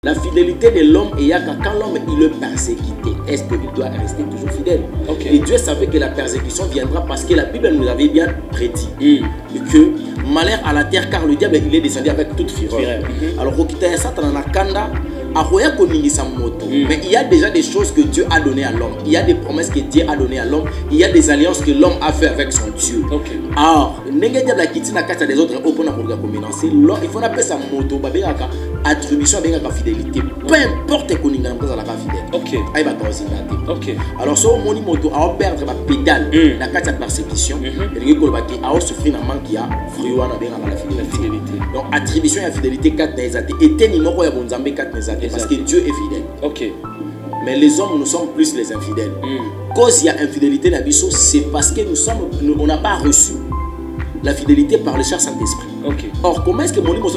La fidélité de l'homme est quand l'homme il est persécuté, est-ce qu'il doit rester toujours fidèle? Et Dieu savait que la persécution viendra parce que la Bible nous avait bien prédit que malheur à la terre car le diable il est descendu avec toute fureur. Alors mais il y a déjà des choses que Dieu a données à l'homme. Il y a des promesses que Dieu a données à l'homme. Il y a des alliances que l'homme a fait avec son Dieu. Alors, des autres il faut appeler ça moto, attribution avec fidélité. Peu importe qu'on y a fidèle. Alors, si on moto à perdre la pédale dans la persécution, il y a souffrir un manque qui a la fidélité. Donc, attribution et fidélité 4 parce que Dieu est fidèle. Mais les hommes, nous sommes plus les infidèles. Cause il y a infidélité dans la vie, c'est parce que on n'a pas reçu la fidélité par le cher Saint-Esprit. Or, comment est-ce que mon livre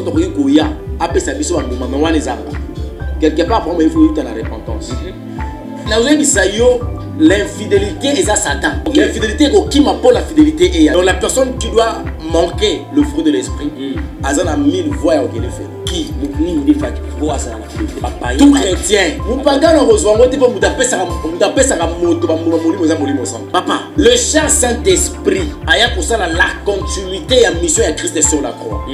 appelle sa biso quelque part, pour moi, il faut être dans la repentance. L'infidélité est à Satan. L'infidélité est qui m'appelle la fidélité. Donc la personne qui doit manquer le fruit de l'esprit, elle a 1000 voix à faire. Qui tout chrétien. Papa, le cher Saint-Esprit a pour ça la continuité et la mission de Christ sur la croix.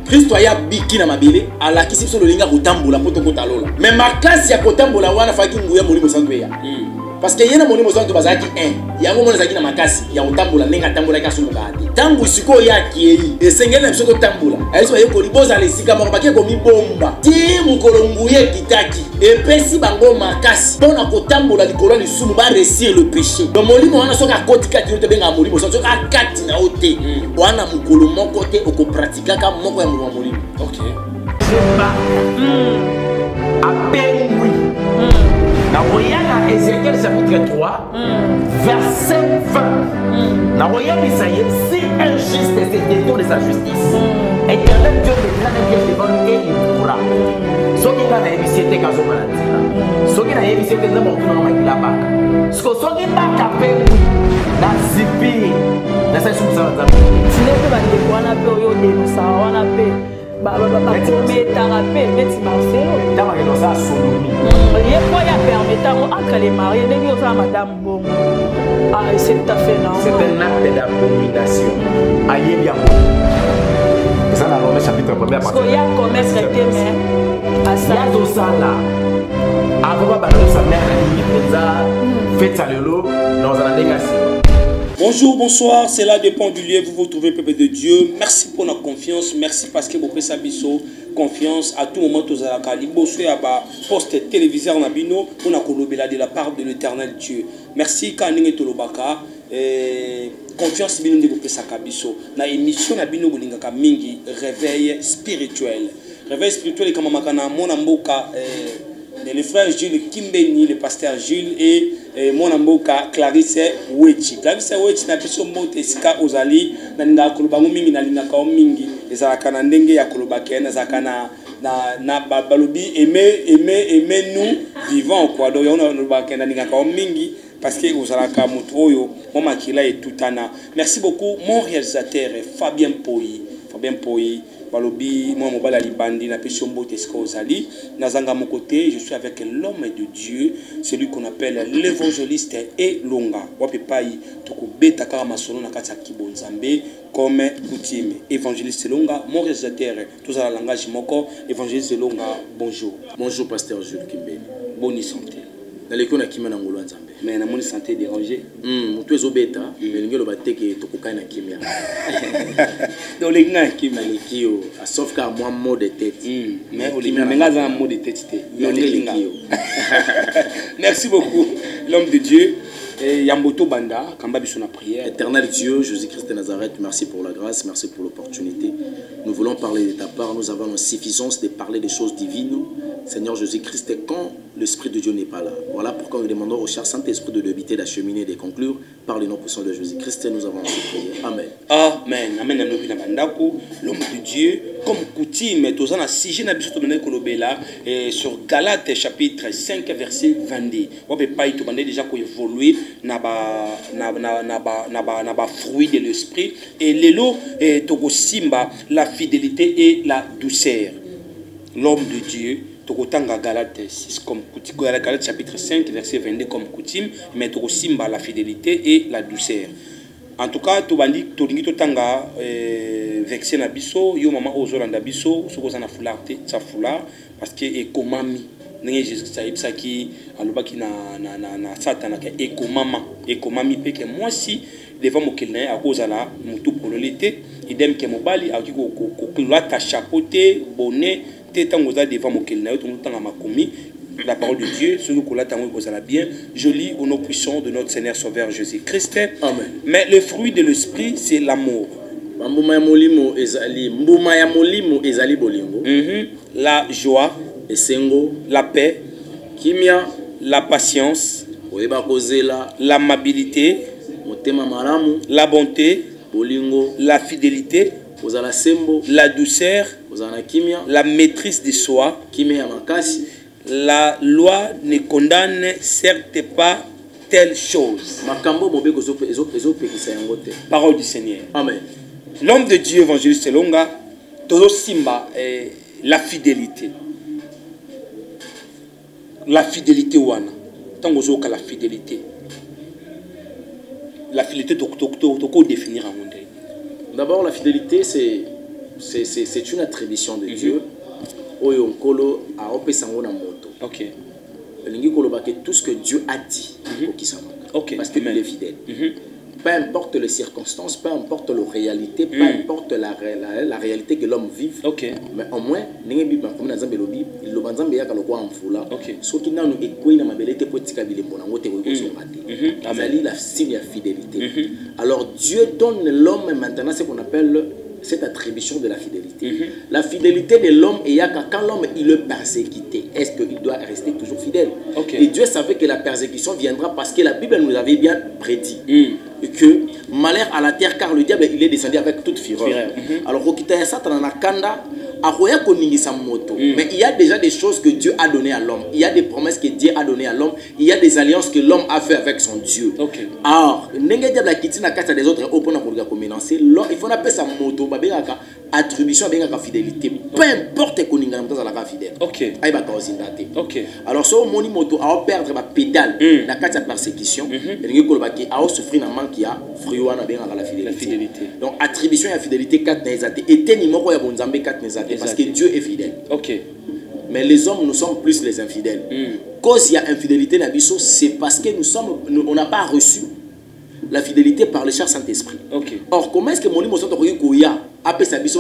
Christ a biki na mabele ala kisi so lolinga kotambola poto kotalola. Mais ma classe ya kotambola wana faki nguya molimo santo ya. Parce que yena molimo santo bazaki 1. Yango mona zaki na makasi ya kotambola nenga tambola ka sunu ngati. Tangu siko ya kiei esengela biso kotambola. Aiso ye koliboza lesika moko baki ko mibomba. Ti mukolo nguye kitaki. Epesi bango makasi. Pona kotambola likolo ni sumu ba réussir le péché. Donc molimo wana soka kotika ti yote benga molimo santo ka kati na ote. Wana mukolo moko te oko pratika ka moko ya molimo. Appelle oui. Dans Ézéchiel chapitre 3, verset 20. Dans si injuste est ce détour de sa justice, éternel Dieu me devant lui et il pourra. Ce qui a évité quand on m'a dit, ce qui a évité que l'homme a la bac. Ce qui a capé, dans Zipi, dans cette chose, si les gens ont la période, nous savons. Entre les mariés, madame bon. C'est tout à fait normal. C'est un acte d'abomination. Aïe, c'est ça dans le chapitre 1er. Parce qu'il y a un commerce traité, mais à ça, là. Avant de sa mère, faites ça le lot dans un négation. Bonjour, bonsoir, c'est là dépend du lieu, vous vous trouvez peuple de Dieu. Merci pour notre confiance, merci parce que vous pouvez sabiso confiance à tout moment tous à la calibre sur la poste téléviseur nabino pour na kolobela de la part de l'Éternel Dieu. Merci kaninge tolobaka confiance bino de vous pouvez sakabiso na émission nabino bolingaka mingi réveil spirituel. Réveil spirituel comme makana mona mboka le frère Jules Kimbeni, le pasteur Jules et mon amboka Clarisse Wechi. Clarisse Wechi na biso mote sika ozali na ninga kolobango mingi na linga ka mingi ezalaka na ndenge ya kolobaka na zakana na balobi aimer nous vivants quoi. Donc on a kolobaka na ninga ka mingi parce que ozalaka moto oyo mama kila et tutana. Merci beaucoup mon réalisateur Fabien Poyi. Balobi, moi, mobile libandi, na peshombo tesko ozali. Nazanga mon côté, je suis avec l'homme de Dieu, celui qu'on appelle l'évangéliste et Longa. Wapepai, toko beta karamasono na kata kibonzambe, comme coutume. Évangéliste Longa, mon réalisateur, tous à la langage moko. Évangéliste Longa, bonjour. Bonjour, pasteur Jules Kimbeni. Bonne santé. Dans les cas, qui m'a ngolo nzambe. Mais na mon santé dérangée. Tu es obète, mais l'ingélo bateke tokokai na kimia. Donc les gars qui m'a kio, sauf qu'à moi mot de tête. Mais on a un mot de tête. Merci beaucoup, l'homme de Dieu. Yamboto Banda, Kamba Bissona prière. Éternel Dieu, Jésus-Christ de Nazareth, merci pour la grâce, merci pour l'opportunité. Nous voulons parler de ta part, nous avons la suffisance de parler des choses divines. Seigneur Jésus-Christ, quand l'Esprit de Dieu n'est pas là. Voilà pourquoi nous demandons au cher Saint-Esprit de l'habiter, d'acheminer et de conclure par le nom puissant de Jésus-Christ. Nous avons ainsi prié. Amen. Amen. Amen. L'homme de Dieu, comme coutume, tous en sujet sur Galates chapitre 5 verset 22. On peut pas déjà qu'on évolue na ba fruit de l'esprit et l'élo est simba la fidélité et la douceur. L'homme de Dieu Tokotanga Galate 6 comme coutume, Galate chapitre 5 verset 22 comme coutume, mais Tokosimba la fidélité et la douceur. En tout cas, Tobandi Tolingi Totanga vexé na biso, yo maman ozolanda biso, sokoza na foulard te, sa foulard parce que ekomami. Nenge Jésus ça qui alobaki na satana ke ekomami pe que moi si devant mon kelna a cause la mutu pololité, idem ke mobali a ko lata chapeauté, bonnet, tétangoza devant mon kelna to mutanga makomi. La parole de Dieu, ce que nous avons bien, je lis au nom puissant de notre Seigneur Sauveur Jésus-Christ. Amen. Mais le fruit de l'esprit, c'est l'amour. La joie, la paix, la patience, l'amabilité, la bonté, la fidélité, la douceur, la maîtrise de soi. La loi ne condamne certes pas telle chose. Parole du Seigneur. Amen. L'homme de Dieu, évangéliste Longa, Todo Simba, la fidélité. La fidélité, Wana. Tangozo ka la fidélité. La fidélité, toko définir en monde. D'abord, la fidélité, c'est une attribution de Dieu. Oyo nkolo a opesango na moto. OK. Lingi koloba que tout ce que Dieu a dit OK. Parce qu'il est fidèle. Peu importe les circonstances, peu importe la réalité, peu importe la réalité que l'homme vive. OK. Mais au moins ningi bi comme na Nzambe lobi, lo banzambe ya kaloko amfula. OK. Soki nanu ekoi na mabelete potika bilembo na ngote ko somate. Azali la signe de fidélité. Alors Dieu donne l'homme maintenant ce qu'on appelle cette attribution de la fidélité. La fidélité de l'homme est quand l'homme il est persécuté, est-ce qu'il doit rester toujours fidèle? Et Dieu savait que la persécution viendra parce que la Bible nous avait bien prédit que malheur à la terre car le diable il est descendu avec toute fureur. Alors mais il y a déjà des choses que Dieu a données à l'homme. Il y a des promesses que Dieu a données à l'homme. Il y a des alliances que l'homme a fait avec son Dieu. Alors, des autres il faut appeler ça moto, attribution à fidélité. Peu importe qu'on est fidèle. Alors, si on moto a perdre ma pédale dans la persécution, il a souffrir un manque qui a la fidélité. Donc, attribution à fidélité 4 parce que Dieu est fidèle. Mais les hommes, nous sommes plus les infidèles. Cause il y a infidélité dans Bisso, c'est parce que on n'a pas reçu la fidélité par le cher Saint-Esprit. Or, comment est-ce que mon émotion a appelé sa Bisso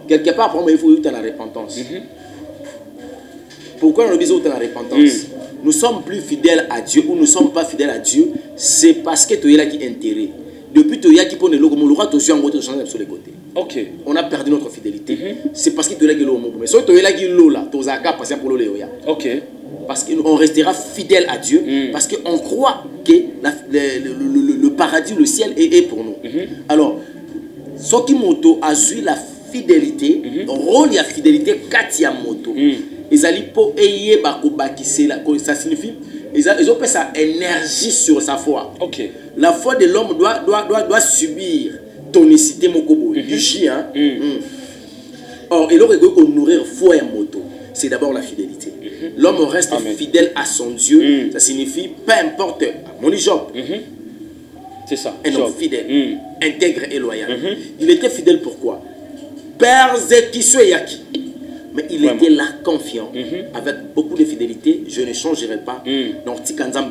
quelque part, pour moi, il faut être dans la repentance. Pourquoi nous disons dans la repentance? Nous sommes plus fidèles à Dieu ou nous ne sommes pas fidèles à Dieu, c'est parce que tu es là qui est intérêt. Depuis que tu es là qui pone le logo, sur les côtés. On a perdu notre fidélité. C'est parce que tu es là qui est là. Mais si tu es là qui est là, tu as passé pour le parce qu'on restera fidèle à Dieu, parce qu'on croit que le paradis, le ciel est pour nous. Alors, ce qui moto a su la fidélité, rôle de fidélité, Katia moto. Ils allaient pour aider ça signifie ils ont fait sa énergie sur sa foi. La foi de l'homme doit subir tonicité mokobo du chien. Or il aurait qu'on nourrir foi et moto. C'est d'abord la fidélité. L'homme reste fidèle à son Dieu. Ça signifie peu importe mon Job. C'est ça. Un homme fidèle, intègre et loyal. Il était fidèle pourquoi? Persécution yaki. Mais il était là confiant, avec beaucoup de fidélité. Je ne changerai pas. Donc, si on a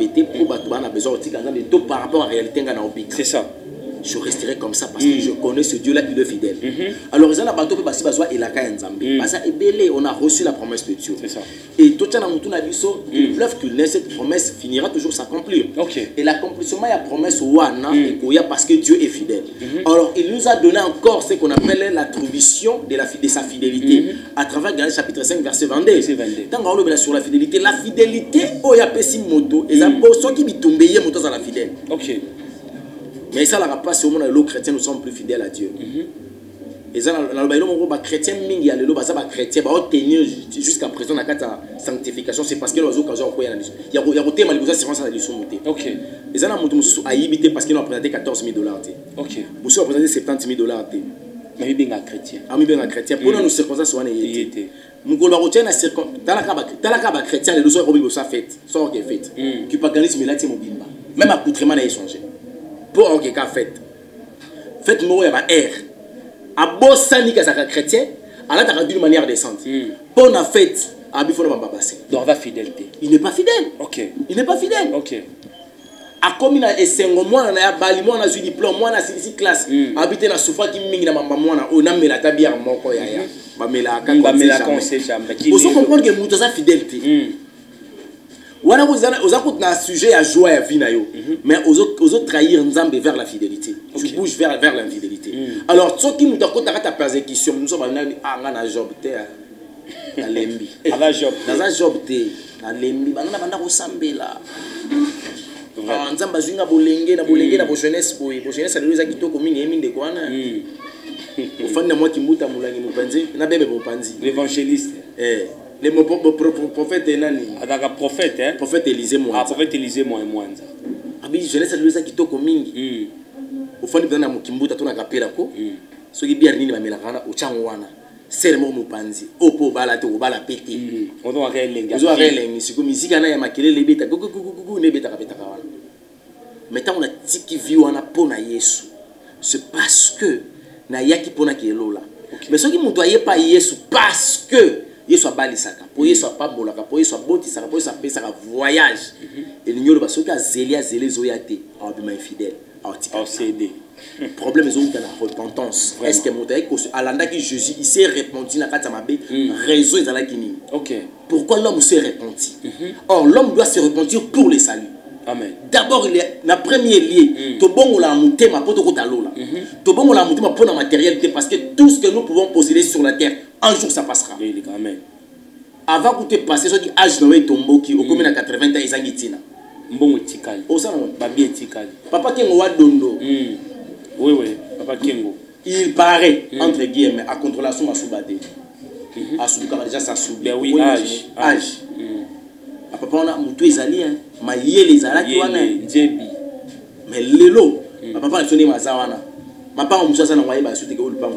besoin de par rapport à la réalité, c'est ça. Je resterai comme ça parce que je connais ce Dieu-là, il est fidèle. Alors, on a reçu la promesse de Dieu. Et tout cette promesse finira toujours s'accomplir. Et l'accomplissement de la promesse, parce que Dieu est fidèle. Alors, il nous a donné encore ce qu'on appelle l'attribution de sa fidélité à travers Galate chapitre 5, verset 22. Tant qu'on regarde sur la fidélité, la fidélité, il y a moto, et ça ceux qui tombent moto à la fidèle. Mais ça ne pas si les chrétiens nous sommes plus fidèles à Dieu. Et ça, les chrétiens, chrétiens, tenir jusqu'à présent dans la sanctification, c'est parce que nous avons il y a des thèmes qui sont et ça, nous avons habité parce qu'ils ont présenté $14 000. Nous avons présenté $70 000. Mais bien chrétien. Chrétien. Pour nous, circonstances, mukolo ba kotia na circon talaka ba chrétien les soir comme ça fête sort que fête qui paganisme là ti mobimba même accoutrement na échanger pour OK ka fête mo ya ba air abosani ka saka chrétien ala ta d'une manière décente pour na fête abi faut ba passer donc va fidélité il n'est pas fidèle. OK Il n'est pas fidèle. OK A comme na esengo mwana na ya bali mwana zu diplôme mwana sisi classe habiter na soufa ki mingi na mamba mwana o na mela ta bière moko ya ba mela ka conseil jamais vous comprendre que muto sa fidélité wana oza ko na sujet ya joie ya vie na yo mais ozo trahir nzambe vers la fidélité tu bouges vers l'infidélité alors ce qui muto ko ta persécution nous sommes nga na job te na lembi ala job na job te na lembi banda ko sambela nzamba zwinga bolenge na jeunesse boy jeunesse aliweza kitoko mingi eminde kwana ufanya mwa kimbuta mulangi mupanzi na bebe mupanzi l'évangéliste le prophète nani adaka prophète hein prophète Élisée Mwanza prophète Élisée Mwanza abi jeunesse aliweza kitoko mingi ufanya bana mukimbuta tuna kapela ko soki biar nini bamela kana uchango wana sere mo mupanzi opo bala te obala pete ozo akelenga ozo akelenga siko mizika na ya makelele beta gugu ne beta kapeta kawana mettons on a tiki vie wana pona Yesu c'est parce que na yaki pona kelola mais soki muto aye pa Yesu parce que Yesu abalisaka po Yesu apambolaka po Yesu abotisaka po Yesu apesaka voyage et l'ignorant parce que azelia zo yate abima infidèle au CD problème est dans la repentance. Est-ce que Alanda Jésus il s'est repenti na kata mabe raison est à la kini. OK. Pourquoi l'homme s'est repenti? Or l'homme doit se repentir pour le salut. Amen. D'abord il est la premier lié to bongo la mutema poto ko talola. To bongo la mutema pour la matérialité parce que tout ce que nous pouvons posséder sur la terre un jour ça passera. Amen. Avant que tu passes ce qui âge noé tombo qui au combien à 80 ans izangitina. Mbongo tikali. O ça non ba bien tikali. Papa kengo wa dondo. Oui, Papa Kengo. Il paraît, entre guillemets, à contrôler son soubade. À soubi, quand déjà ça soubi. Ben oui, âge. Papa, on a moutou les alliés, ma yé les alliés, mais l'élo, papa, il sonne ma zawana. Ma part, on moussa ça n'envoyait pas sur tes gaules pas.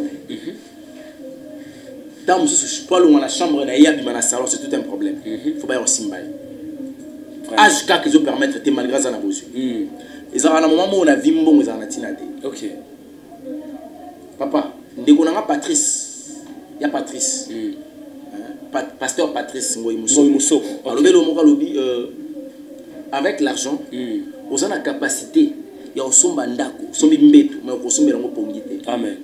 Dans mon sous pas loin la chambre, il y a un salon, c'est tout un problème. Il faut pas y avoir simbaï. Âge, car qu'ils ont permettre de malgré ça, on a besoin. Ils ont un moment où on a vu bon, ils ont un OK. Papa, ndeko nanga Patrice. Il y a Patrice. Pasteur Patrice Ngoyi Moussoko. Alors le moka lobi avec l'argent, on a la capacité ya osomba ndako, sombi mbetu, mais okosomba ngo pongi te. Amen.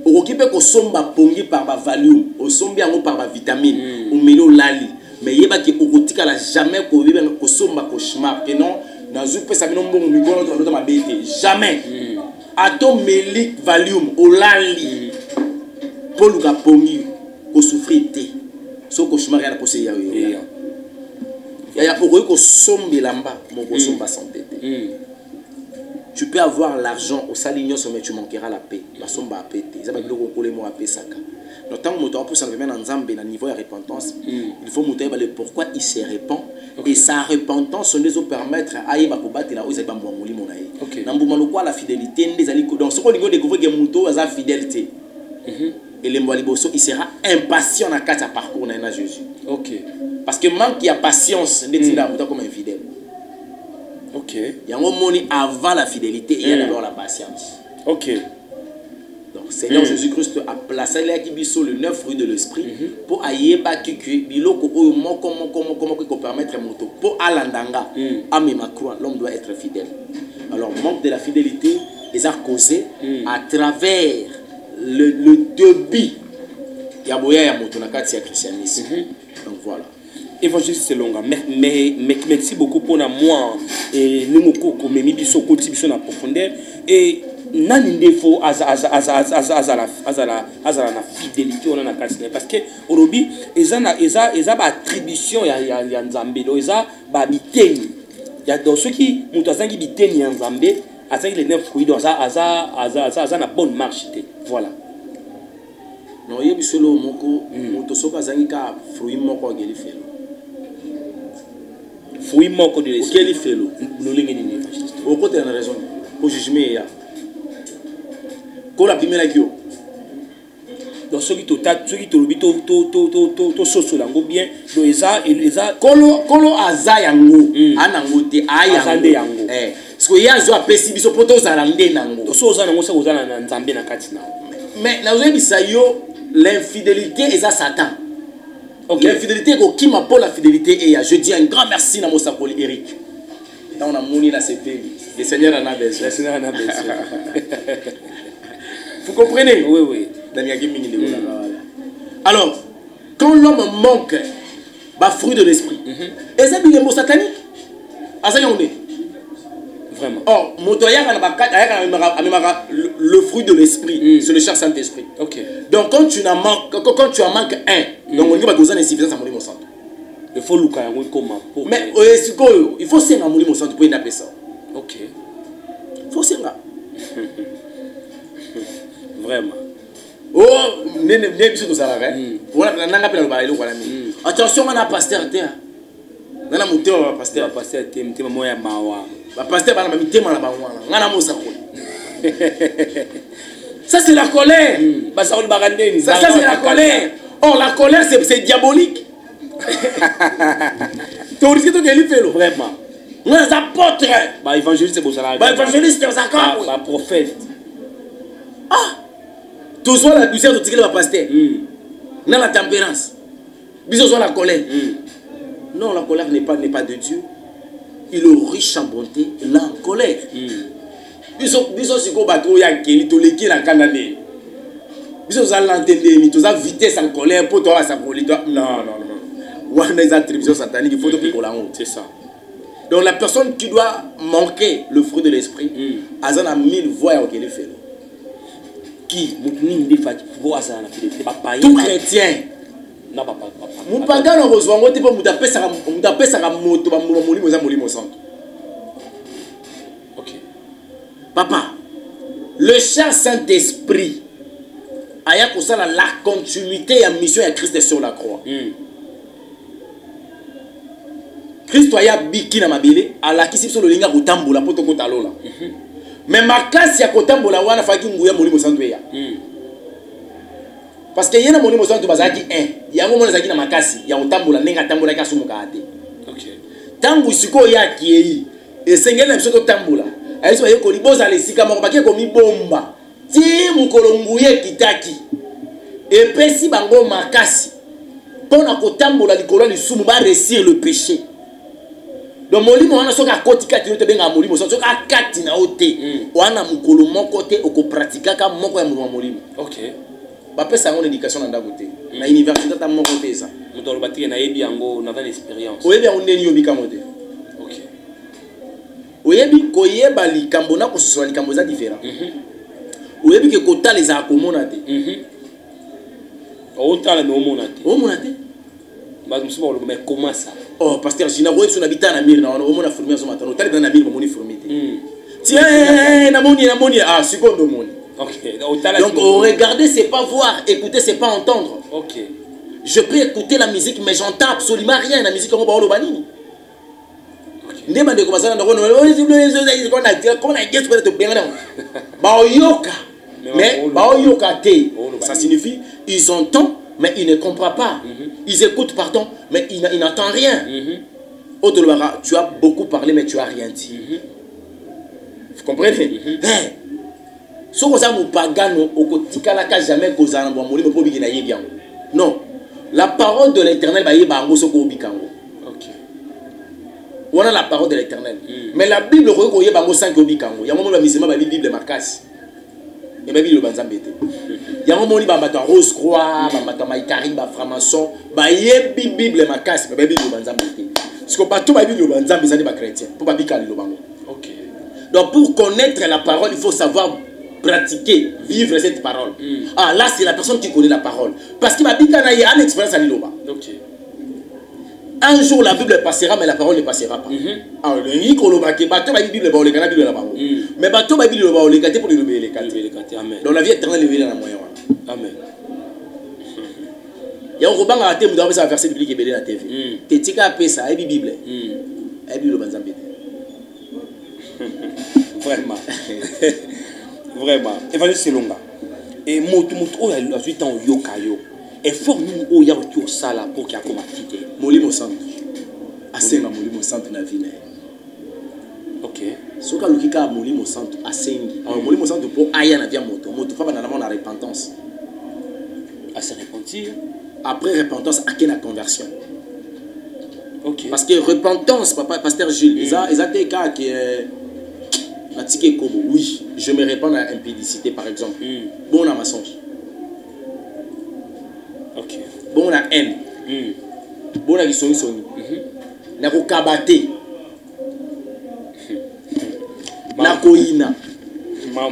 Okipe ko somba pongi par ba valium, osombi ngo par ba vitamine, o melo lali. Mais yeba ki okotika la jamais ko bibe ko somba cauchemar que non na zu pesa bino mbongo mikono to ma bete jamais atom melik valium olali polu ka pongi ko souffrir te so cauchemar ya ko se ya yo ya poko ko sombi lamba mon ko somba santé tu peux avoir l'argent au salignon mais tu manqueras la paix la somba paix te ça ba biloko ko le mo paix saka. Donc, tant que pour s'en remettre dans un niveau de repentance, il faut montrer le pourquoi il se répand. Et sa repentance nous permettre à y battre là où il y a un la fidélité donc ce qu'on découvre que Mouto a la fidélité. Et le Mbaliboso il sera impatient à quatre parcours dans Jésus. OK. Parce que manque il y a patience d'être là comme infidèle. OK. Il y a un moment avant la fidélité il y a d'abord la patience. OK. Donc, Seigneur Jésus-Christ a placé le 9 fruits de l'esprit pour ayeba kiki biloko oyo moko ko permettre moto pour alandanga amema croix l'homme doit être fidèle. Alors manque de la fidélité les a causé à travers le débit ya boya ya moto na kati ya christianisme. Donc voilà. Évangile c'est long mais merci beaucoup pour moi et nous ko memi biso ko tibiso na profondeur et nani ndefo azala na fidélité on a na parce que orobi eza ba attribution ya nzambe do eza ba biteni ya do ceux qui muto azangi biteni ya nzambe azangi les 9 fruits do aza na bonne marche te voilà non yebisolo moko muto soka azangi ka fruit moko ngeli felo fruit moko de l'esprit ngeli felo no lingi ni au côté na raison pour juger ya. Ko la première kio. Donc ceux qui te lobby to soso lango bien do eza kolo aza yango anango te ayande yango parce que yazo apesi biso poto za nde nango so oza nango ça oza na nzambe na kati na mais nazo bisa yo l'infidélité eza Satan. Okay. L'infidélité qui m'appelle la fidélité et je dis un grand merci à mon sapoli Eric. Là on a mouni la CP. Le Seigneur en a besoin. Le Seigneur en a besoin. Vous comprenez? Oui, oui. Alors, quand l'homme manque bah, fruit de l'esprit, et c'est bien mot satanique. Vraiment. Or, le fruit de l'esprit, c'est le cher Saint-Esprit. Okay. Donc quand tu en manques un, donc on dit que tu as insuffisance à mourir mon sang. Il faut le faire comme mais il faut s'en mourir mon sang pour y appeler ça. Ok. Il faut s'en. Vraiment. Oh, attention, on a pasteur. On a monté au pasteur. Pasteur, moi, pasteur, ça c'est la colère. Ça c'est la colère. Or la colère c'est diabolique. Tu risques de gagner fait vraiment. Nous les apôtres. Évangéliste c'est beau ça. Évangéliste c'est ça. Prophète. Ah. Tout soit la douceur de tirer le pasteur. Dans la tempérance. Bisous sur la colère. Non, la colère n'est pas de Dieu. Il est riche en bonté, là en colère. Bisous si ko bateau ya keli to leki na kanane. Bisous za l'entendre ni to za vitesse en colère pour toi ça pour non. Wana les attributions sataniques, il faut te piquer la honte, c'est ça. Donc la personne qui doit manquer le fruit de l'esprit, azan a 1000 voix au qu'elle fait. Qui tout chrétien. Non, papa. Mon pagan a besoin de moto, ça moto, molimo santo. Ok. Papa, le cher Saint-Esprit a pour ça la continuité et la mission de Christ sur la croix. Christ a biki na mabele, ala kisi so lolinga kotambola poto kotalola. Mais ma classe ya kotambola wana faki nguya molimo santo ya. Parce que yena molimo santo bazaki 1. Yango mona zaki na makasi ya kotambola nenga tambola ka sumuka ate. OK. Tangu siko ya kiei, esengela biso to tambola. Aiso ye ko liboza lesika moko baki ko mibomba. Ti mukolo nguye kitaki. Epesi bango makasi. Pona kotambola likolo lisumu ba réussir le péché. Donc molimo wana soka kotika ti te benga molimo soka kati na ote wana mukolo moko te oko pratika ka moko ya molimo. OK. Ba pesa ngone éducation na ndako te. Na université ta moko te ça. Mutolo batike na yebi yango na van expérience. Oyebi yango ndeni yobi ka mote. OK. Oyebi koyeba likambo na ko sosola likambo za différent. Oyebi ke kota les a komona te. Otala me omona te. Omona te. Mais comment ça? Oh, pasteur, je n'ai pas sur l'habitat à Namir, on a formé ce matin. On a dans Namir, on a formé. Tiens, Namoni, ah, seconde Moni. Ok. Donc, regarder, c'est pas voir, écouter, c'est pas entendre. Ok. Je peux écouter la musique, mais j'entends absolument rien. La musique, on va au banini. Ne m'a dit comment ça, comment on a dit que bien Baoyoka. Mais Baoyoka, ça signifie, ils entendent. Mais il ne comprend pas. Ils écoutent, pardon, mais il n'entend rien. Otolobara, tu as beaucoup parlé, mais tu n'as rien dit. Vous comprenez? Ce que ça nous pagano, au quotidien, jamais causé un bon mourir, mais pas bien. Non. La parole de l'Éternel va y avoir un soko bikango. Ok. On a la parole de l'Éternel. Mais la Bible, on y a un 5 bikango. Il y a un moment où la musulman va lire la Bible marcasse. Il y a une Bible banzambete. Il y a un moment où il Rose Croix, Maïkari, franc-maçon, il y a une Bible marcasse, mais Bible banzambete. Parce que partout la Bible banzambete, c'est des chrétiens. Pour pas bicaler le bango. Ok. Donc pour connaître la parole, il faut savoir pratiquer, vivre cette parole. Ah là c'est la personne qui connaît la parole. Parce qu'il m'a dit qu'il y a une expérience à l'île. Ok. Un jour la Bible passera, mais la parole ne passera pas. Alors, le Nicolas Baké, bateau la Bible, le Canada, Bible là-bas. Mais bateau la Bible, le Canada pour le Amen. Dans la vie éternelle, le dans la moyen. Amen. Il y a un robot à la tête, vous avez un verset biblique qui est dans la TV. Tu es à ça, et Bible. Et Bible, le Vraiment. Vraiment. Évangile Selonga. et moto o ya 8 ans yoka yo et forme o ya ko sala pour qu'il y a comme fité molimo santo asenga molimo santo na vie na ye. OK soka lukika molimo santo asengi molimo santo po aya na via moto fa bana na repentance à se repentir après repentance à la conversion. OK parce que repentance papa pasteur Gilles ils ont des cas qui oui je me répands à impudicité par exemple bon à mensonge OK bon à haine bon à gisoni na ko kabate na koina.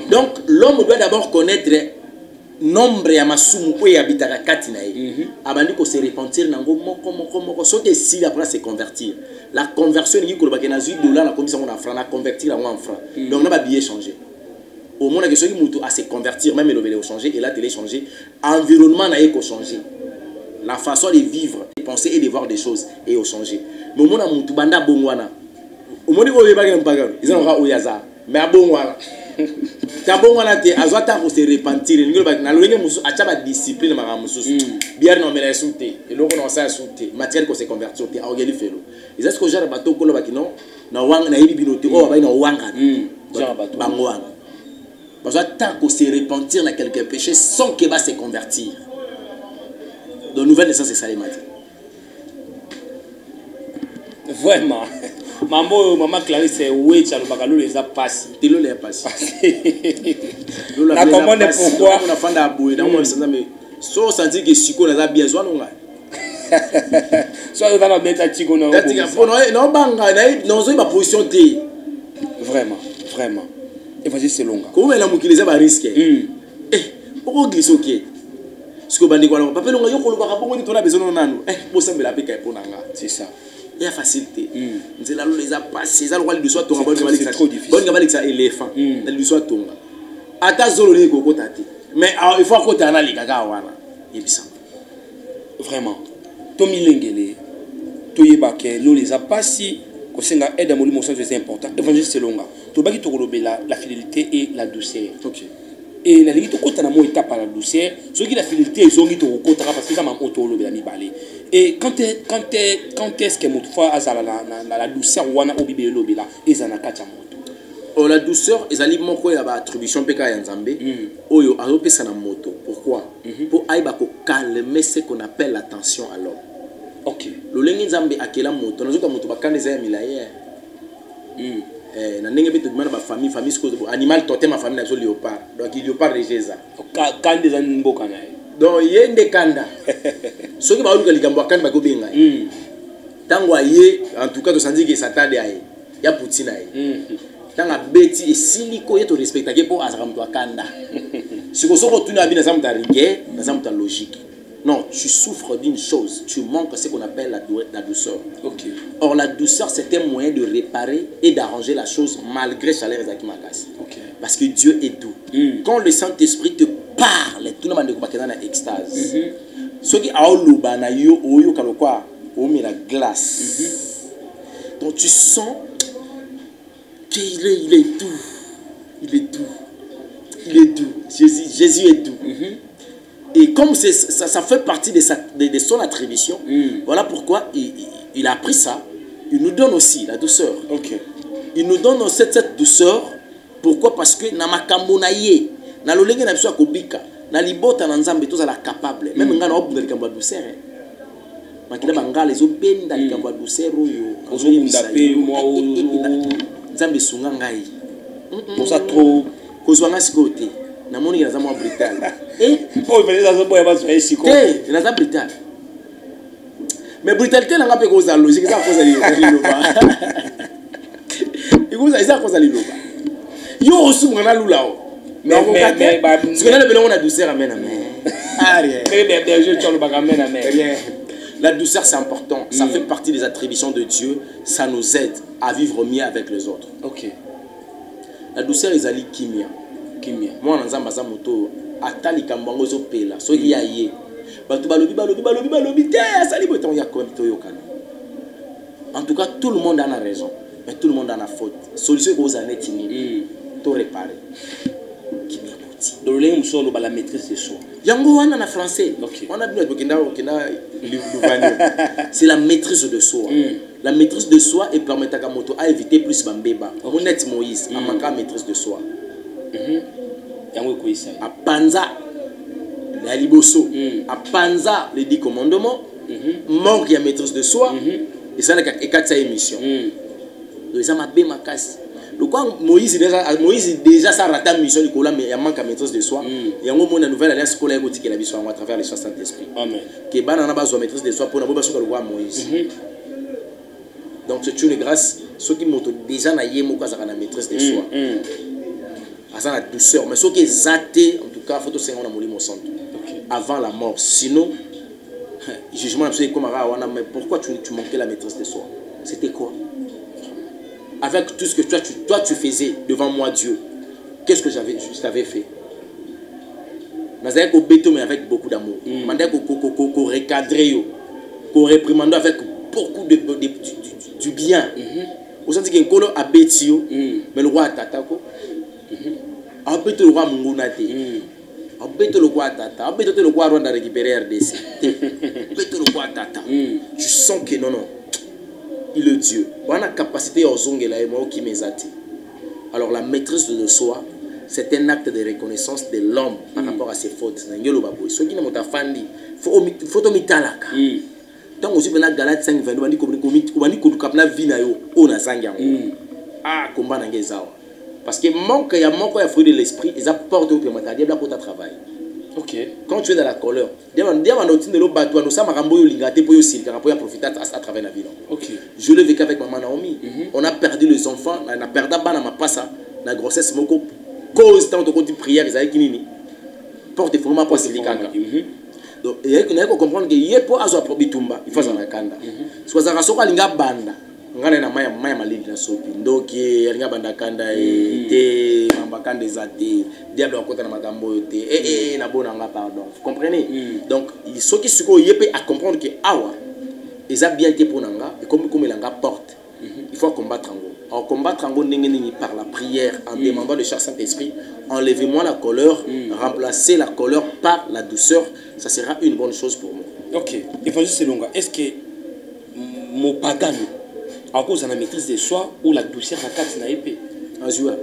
Donc l'homme doit d'abord connaître nombre ya masumu ko ya bitaka kati na ye abandi ko se repentir nango moko soki si après se convertir. La conversion ni ko ba na $8 na komisa na franc na convertir en franc. Donc na ba billet changer. Au moins que soki mutu à se convertir même le veut changer et là télé changer environnement na ye ko changer. La façon de vivre, de penser et de voir des choses et au changer. Mais mon amour tu banda bongwana. Au moins ko yeba ke mpaga. Ils ont oyaza. Mais à bongwana. Ta bongwana te azwata ko se repentir. Ngolo ba na lolenge musu acha ba discipline maka mususu. Bière no mela souté. Et loko no sa souté. Matière ko se convertir te organi felo. Ils est-ce que genre bato ko lo ba kino na wanga na yibi binote o ba ina wanga. Genre bato bangwana. Bazwata ko se repentir na quelques péchés sans que va se convertir. De nouvelle naissance c'est ça les matins. Vraiment. Maman Clarisse oui ça le bagalo les a passé. Telo les a passé. La commande pourquoi on a fait d'abouer dans moi ça mais so sentir que siko na za bien zo nonga. So on va mettre à Tigo non. Non banga na non zo ba position té. Vraiment. Et vas-y c'est long. Comment elle a mukiliza ba risque. Pourquoi glisser OK? Ce que bandi quoi papa longa yo ko lo ba bongo ni tona besoin nanu. Bosambela pe kai ponanga. C'est ça. Il y a facilité. C'est là où les a passés. Ça le soit ton c'est trop difficile. Bon gabalik ça éléphant. Le soit ton. Ata zolo le gogo tati. Mais il faut que tu en les gaga wana. Yebisa. Vraiment. Tomi lengele. Toyebake lo les a passés. Ko senga aide molimo ça c'est important. Évangile c'est longa. To baki to kolobela la fidélité et la douceur. OK. Et la limite côté na mo étape à la douceur, ce qui la fidélité ils ont dit au côté parce que ça m'a auto le mi balé. Et quand est-ce que mon fois azala la douceur wana obibe lobela ezana kacha moto. Oh la douceur ezali moko ya ba attribution peka ya Nzambe. Oyo azopesa na moto. Pourquoi? Pour aiba ko calmer ce qu'on appelle la tension à l'homme. OK. Lolengi Nzambe akela moto, nazoka moto bakane za ya milaye. Na ndenge pe tokimana ba famille sko animal totem ma famille na léopard donc léopard regeza kan des mboka na donc yende kanda soki ba oluka likambo akanda ba ko benga tango aye en tout cas to sandi que satade aye ya putina aye tanga beti et siliko yeto respecta ke po azaka mto akanda siko soko tuna bi na zamu ta rigueur na zamu ta logique. Non, tu souffres d'une chose, tu manques ce qu'on appelle la douceur. OK. Or, la douceur, c'est un moyen de réparer et d'arranger la chose malgré chaleur et zakimakas. OK. Parce que Dieu est doux. Quand le Saint-Esprit te parle, tout le monde est dans l'extase. Ce qui a oluba na yo oyo kalokwa o mi la glace. Donc tu sens qu'il est doux. Il est doux. Il est doux. Jésus est doux. Et comme ça fait partie de son attribution, voilà pourquoi il a appris ça. Il nous donne aussi la douceur. OK. Il nous donne cette douceur. Pourquoi? Parce que na makambo na ye, na lolenge na biso akobika, na libota na Nzambe tous ala capable. Même ngana obunda likambo douceur. Makila bangala ezobenda likambo douceur oyo. Ozobunda pe moi Nzambe sunga ngai. Pour ça trop kozwanga sikote. Na moni ya zama brutal. Oh, il fallait ça boya ba so siko. La za brutal. Mais brutalité na ngape koza logique ça koza liloba. Ikoza isa koza liloba. Yo osu mwana lulao. Mais ce que là le belon a douceur amena mais. Rien. La douceur c'est important, ça fait partie des attributions de Dieu, ça nous aide à vivre mieux avec les autres. OK. La douceur ezali kimia. Moi na nzamba za moto atali kambango zo pela so ya ye batu balobi te asali boton ya konto yokana. En tout cas tout le monde a raison mais tout le monde a faute. Solution que vous avez tini to réparer. petit. Donc la maîtrise de soi. Yango wana na français. Okay. On a bien c'est la maîtrise de soi. La maîtrise de soi et permettre à moto à éviter plus bambeba. Honnête Moïse, a manqué la maîtrise de soi. Yango ko isa. A panza la liboso. A panza les 10 commandements. Manque la maîtrise de soi. Et ça n'a qu'à sa émission. Donc ça m'a bien ma casse. Donc quand Moïse déjà ça rate la mission du cola mais il manque la maîtrise de soi. Et en gros la nouvelle alliance scolaire qui la mission à travers les soins Saint-Esprit. Amen. Que banana besoin de maîtrise de soi pour na boba sur le roi Moïse. Donc c'est une grâce ceux qui montent déjà na yemo ka za na maîtrise de soi. À la douceur mais ceux qui zaté en tout cas faut que on a molimo santo. Avant la mort sinon jugement absolu comme mais pourquoi tu manquais la maîtrise de soi? C'était quoi? Avec tout ce que toi tu faisais devant moi Dieu, qu'est-ce que je t'avais fait? Mais avec beaucoup d'amour. Qu'on recadrer, qu'on réprimande avec beaucoup du bien. Vous sentez qu'un colo a bêti, mais le roi a tatako. A bêti le roi Mungunate. A bêti le roi Tata. A bêti le roi Rwanda récupérer RDC. A bêti le roi Tata. Tu sens que non. Il est Dieu. On a la capacité à zongela et moi qui m'exati. Alors la maîtrise de soi, c'est un acte de reconnaissance de l'homme par rapport à ses fautes. Ce qui n'est pas fandi, faut to mitalaka. Tant aussi ben la Galate 5:22 on dit que na vie na yo on a zanga. Ah combat na ngezawa. Parce que manque ya fruit de l'esprit, ils apportent au pémata diable pour ta travail. OK. Quand tu es dans la colère, à travers la vie. OK. Je l'ai vécu avec maman Naomi. On a perdu les enfants, on a perdu la grossesse, cause tant de prière, ils avaient qui porte fondement pour silikanga. Donc il faut comprendre que il faut avoir bitumba, il faut ça na kanda. Soit ça rasoka linga banda. Ngana na maya malili na sopi. Donc linga banda kanda te mambakande zate. Diable akota na makambo te. Na bona nga pardon. Vous comprenez? Donc il faut que ce qu'il peut à comprendre que awa ils a bien été pour nanga et comme langa porte. Il faut combattre en gros. Alors combattre en gros par la prière en demandant le cher Saint-Esprit, enlevez-moi la colère, remplacez la colère par la douceur, ça sera une bonne chose pour moi. OK. Évangile Selonga, est-ce que mon pagano à cause de la maîtrise de soi ou la douceur à quatre na épée en jouant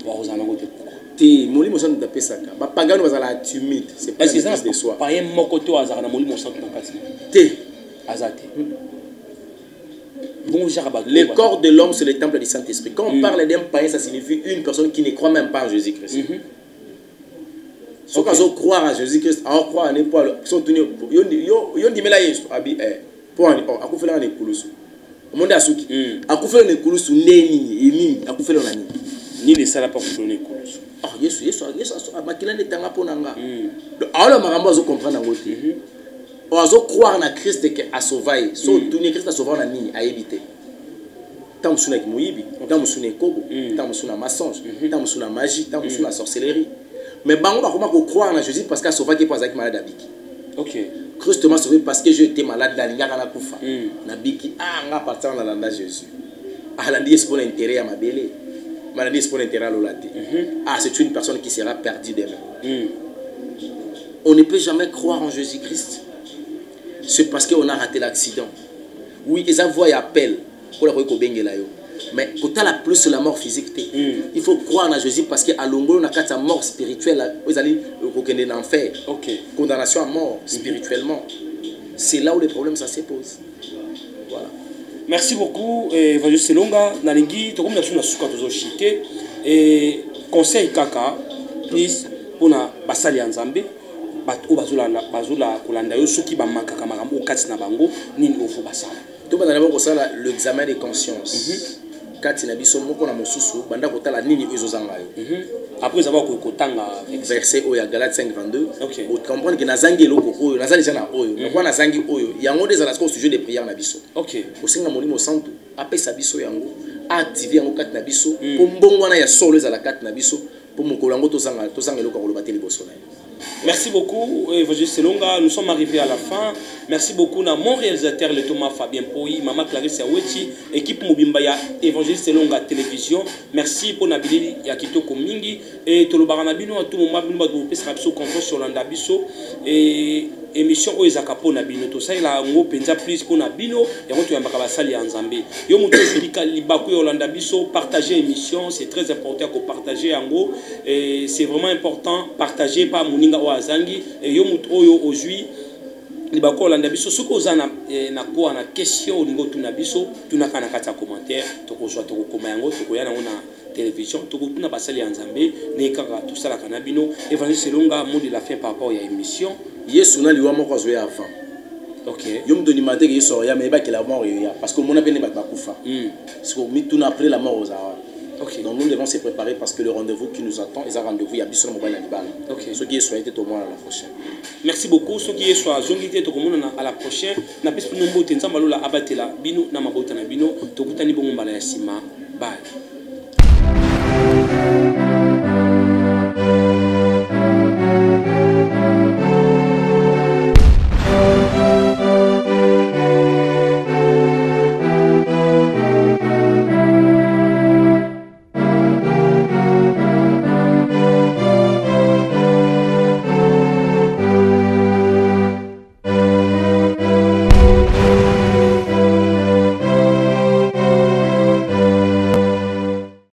vous en avez te molimo santo da pesaka ba pagano bazala timide c'est pas la maîtrise de soi pas un mokoto azara na molimo santo na kati te azate. Le corps de l'homme, c'est le temple du Saint-Esprit. Quand on parle d'un païen, ça signifie une personne qui ne croit même pas en Jésus-Christ. Si on croit en Jésus-Christ, on croit en épaule. Ils sont tenus. Ils ont dit, mais là, pour un épaule, on le monde a souki. A koufé le kulusu neni a koufé le nani. Ni les salapes pour le kulusu. Ah Yesu makila ne tanga ponanga. Alors marambo zo comprendre ngote. Ozo croire na Christ que a sauvé. So donner Christ a sauvé na nini a éviter. Tant musuna ki moyibi, tant musuna kobo, tant musuna mensonge, tant musuna magie, tant musuna sorcellerie. Mais bango ba comment croire na Jésus parce qu'a sauvé qui pas avec malade abiki. OK. Christ m'a sauvé parce que j'étais malade dans l'ingaka na kufa. Na biki nga partir na landa Jésus. Ah la dit pour l'intérêt à ma belle. Maladie pour l'intérêt à l'olate. Ah c'est une personne qui sera perdue d'elle. On ne peut jamais croire en Jésus-Christ. C'est parce qu'on a raté l'accident. Oui, ils envoient appel pour la recobengela yo. Mais quand tu as la plus la mort physique, il faut croire en Jésus parce qu'à Longo, on a sa mort spirituelle. Vous allez reconnaître l'enfer. Condamnation à mort spirituellement. C'est là où les problèmes ça se pose. Voilà. Merci beaucoup, Évangile Selonga. Nalingi, tu comme nous suka tozo chité et conseil kaka please pour na basali ya Nzambe. Bato bazula kolanda yo soki ba makaka makambo kati na bango nini ofu basala. To bana nabo kosala l'examen de conscience. Kati na biso moko na mosusu banda kotala nini ezozanga yo. Après avoir kotanga verset oya Galates 5:22. Vous comprenez que nazangi loko oyo nazali jana oyo. Na kwa nazangi oyo yango des ala au sujet de prière na biso. OK. Osinga molimo santo apesa biso yango activer yango kati na biso po mbongo na ya solo ezala kati na biso po mokolo yango tozanga loko koloba te liboso na yo. Merci beaucoup, Évangéliste Selonga. Nous sommes arrivés à la fin. Merci beaucoup à mon réalisateur, le Thomas Fabien Poyi, Maman Clarisse Awechi, équipe Mobimbaya, Évangéliste Selonga Télévision. Merci pour Nabili Yakitoko Mingi. Et Tolobaranabino, à tout moment, nous avons fait confiance sur l'Andabiso. Et émission o ezakapo na bino to ça il a ngo penza plus pour na bino et on tu ambaka basali en Zambie yo muto explica libaku Yolanda biso partager émission c'est très important que partager en gros et c'est vraiment important partager par muninga o azangi et yo muto oyo aujourd'hui libaku Yolanda biso ce que ozana na ko na question au niveau tuna biso tuna kana kata commentaire to ko soit to ko mayango to ko yana ona télévision to ko tuna basali en Zambie ne kaka tout ça la kanabino Évangéliste Selonga mot de la fin par rapport à l'émission. Yesu na liwa moko azwe avant. OK. Yo me donne maté que Yesu ya mais ba que la mort ya parce que mon appel n'est pas kufa. Parce que mi tout après la mort aux ara. OK. Donc nous devons se préparer parce que le rendez-vous qui nous attend, ils ont rendez-vous ya biso mobile na libala. OK. Ce qui est souhaité au moins à la prochaine. Merci beaucoup. Ce qui est soit zongité to komona à la prochaine. Na pesi nombo tenza malola abatela bino na mabota na bino to kutani bongo mbala ya sima. Bye.